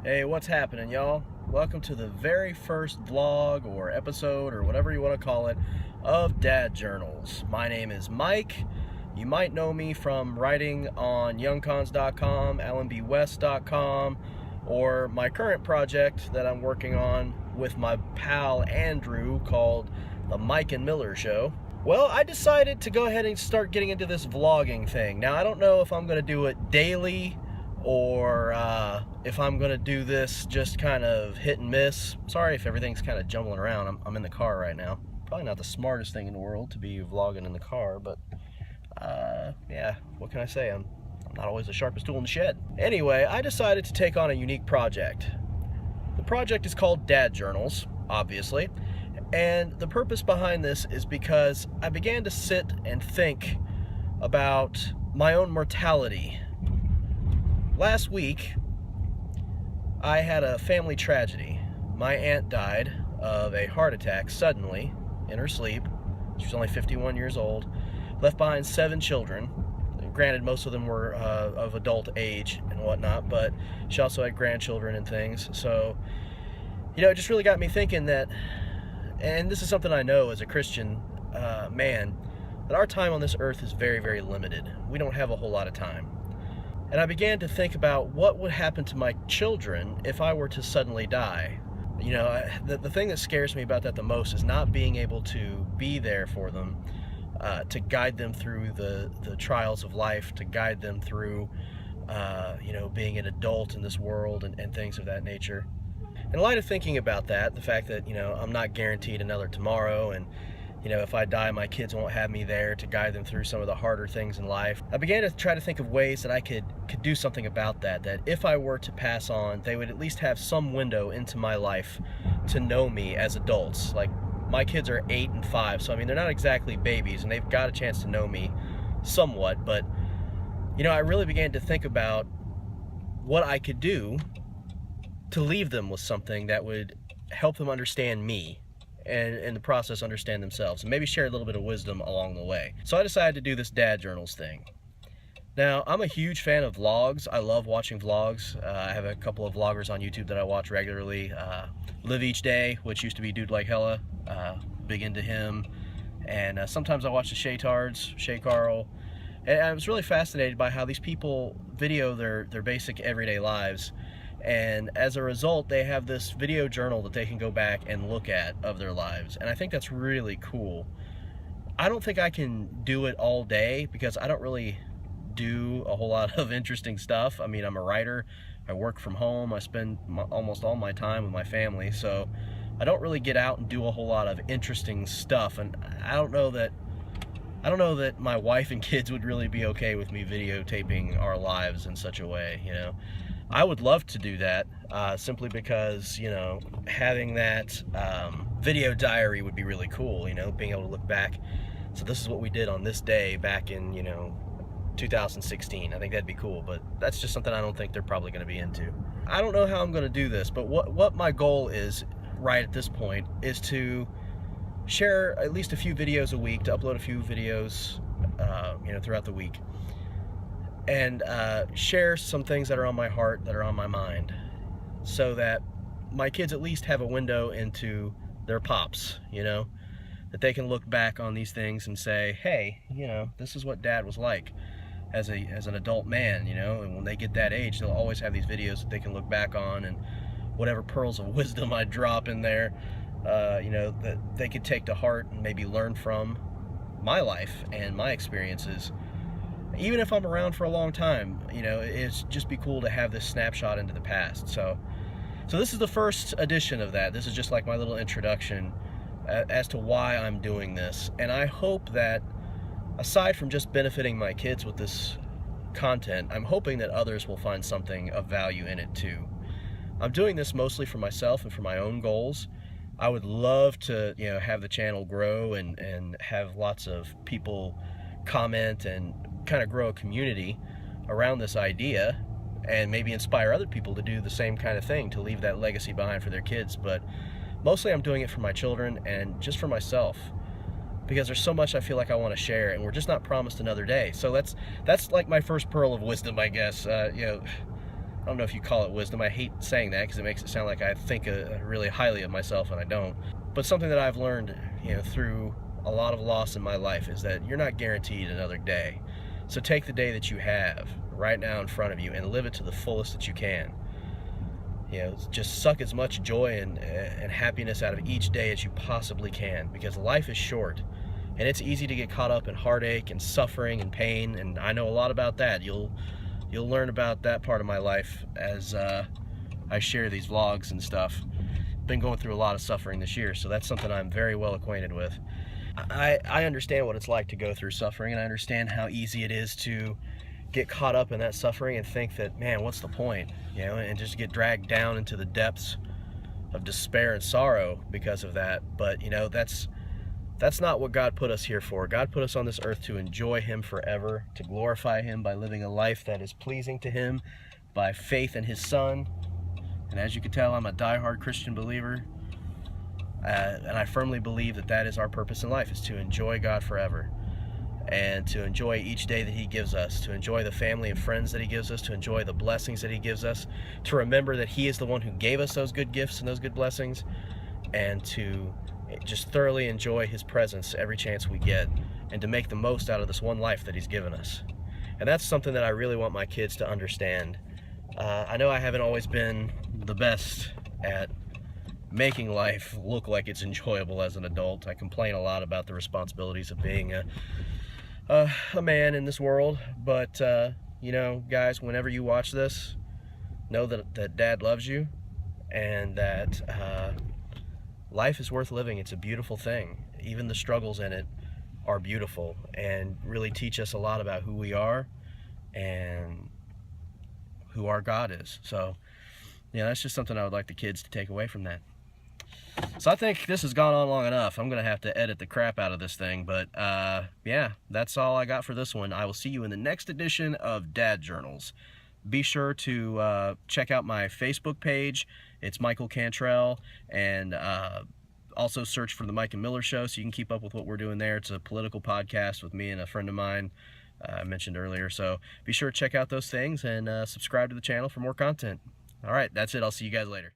Hey, what's happening, y'all? Welcome to the very first vlog or episode or whatever you want to call it of Dad Journals. My name is Mike. You might know me from writing on youngcons.com, allenbwest.com, or my current project that I'm working on with my pal Andrew called The Mike and Miller Show. Well, I decided to go ahead and start getting into this vlogging thing. Now, I don't know if I'm going to do it daily or if I'm gonna do this just kind of hit and miss. Sorry if everything's kind of jumbling around. I'm in the car right now. Probably not the smartest thing in the world to be vlogging in the car, but yeah, what can I say? I'm not always the sharpest tool in the shed. Anyway, I decided to take on a unique project. The project is called Dad Journals, obviously, and the purpose behind this is because I began to sit and think about my own mortality. Last week, I had a family tragedy. My aunt died of a heart attack suddenly in her sleep. She was only 51 years old, left behind 7 children. Granted, most of them were of adult age and whatnot, but she also had grandchildren and things. So, it just really got me thinking that, and this is something I know as a Christian man, that our time on this earth is very, very limited. We don't have a whole lot of time. And I began to think about what would happen to my children if I were to suddenly die. The thing that scares me about that the most is not being able to be there for them, to guide them through the trials of life, to guide them through, being an adult in this world and things of that nature. In light of thinking about that, the fact that, I'm not guaranteed another tomorrow, and if I die, my kids won't have me there to guide them through some of the harder things in life. I began to try to think of ways that I could do something about that if I were to pass on, they would at least have some window into my life to know me as adults. Like, my kids are 8 and 5, so they're not exactly babies, and they've got a chance to know me somewhat, but, I really began to think about what I could do to leave them with something that would help them understand me, and in the process understand themselves, and maybe share a little bit of wisdom along the way. So I decided to do this Dad Journals thing. Now, I'm a huge fan of vlogs. I love watching vlogs. I have a couple of vloggers on YouTube that I watch regularly. Live Each Day, which used to be Dude Like Hella, big into him. And sometimes I watch the Shaytards, Shay Carl. And I was really fascinated by how these people video their basic everyday lives. And as a result, they have this video journal that they can go back and look at of their lives. And I think that's really cool. I don't think I can do it all day because I don't really do a whole lot of interesting stuff. I'm a writer. I work from home. I spend almost all my time with my family. So I don't really get out and do a whole lot of interesting stuff. And I don't know that my wife and kids would really be okay with me videotaping our lives in such a way, I would love to do that, simply because, having that video diary would be really cool, being able to look back. So this is what we did on this day back in, 2016. I think that'd be cool, but that's just something I don't think they're probably going to be into. I don't know how I'm going to do this, but what my goal is right at this point is to share at least a few videos a week, to upload a few videos, throughout the week. And share some things that are on my heart, that are on my mind, so that my kids at least have a window into their pops, that they can look back on these things and say, hey, this is what Dad was like as an adult man, and when they get that age, they'll always have these videos that they can look back on, and whatever pearls of wisdom I drop in there, that they could take to heart and maybe learn from my life and my experiences. Even if I'm around for a long time, it's just be cool to have this snapshot into the past. So this is the first edition of that. This is just like my little introduction as to why I'm doing this. And I hope that, aside from just benefiting my kids with this content, I'm hoping that others will find something of value in it too. I'm doing this mostly for myself and for my own goals. I would love to, have the channel grow and have lots of people comment and kind of grow a community around this idea, and maybe inspire other people to do the same kind of thing, to leave that legacy behind for their kids. But mostly I'm doing it for my children and just for myself, because there's so much I feel like I want to share, and we're just not promised another day. So that's like my first pearl of wisdom, I guess. I don't know if you call it wisdom. I hate saying that because it makes it sound like I think really highly of myself, and I don't. But something that I've learned, through a lot of loss in my life is that you're not guaranteed another day. So take the day that you have right now in front of you and live it to the fullest that you can. Just suck as much joy and happiness out of each day as you possibly can, because life is short and it's easy to get caught up in heartache and suffering and pain, and I know a lot about that. You'll learn about that part of my life as I share these vlogs and stuff. Been going through a lot of suffering this year, so that's something I'm very well acquainted with. I understand what it's like to go through suffering, and I understand how easy it is to get caught up in that suffering and think that, man, what's the point? And just get dragged down into the depths of despair and sorrow because of that. But that's not what God put us here for. God put us on this earth to enjoy Him forever, to glorify Him by living a life that is pleasing to Him, by faith in His Son. And as you can tell, I'm a diehard Christian believer, and I firmly believe that that is our purpose in life, is to enjoy God forever, and to enjoy each day that He gives us, to enjoy the family and friends that He gives us, to enjoy the blessings that He gives us, to remember that He is the one who gave us those good gifts and those good blessings, and to just thoroughly enjoy His presence every chance we get, and to make the most out of this one life that He's given us. And that's something that I really want my kids to understand. I know I haven't always been the best at making life look like it's enjoyable as an adult. I complain a lot about the responsibilities of being a man in this world, but guys, whenever you watch this, know that Dad loves you, and that life is worth living. It's a beautiful thing. Even the struggles in it are beautiful and really teach us a lot about who we are and who our God is. So that's just something I would like the kids to take away from that. So I think this has gone on long enough. I'm going to have to edit the crap out of this thing, but yeah, that's all I got for this one. I will see you in the next edition of Dad Journals. Be sure to check out my Facebook page. It's Michael Cantrell, and also search for The Mike and Miller Show so you can keep up with what we're doing there. It's a political podcast with me and a friend of mine I mentioned earlier. So be sure to check out those things and subscribe to the channel for more content. All right, that's it. I'll see you guys later.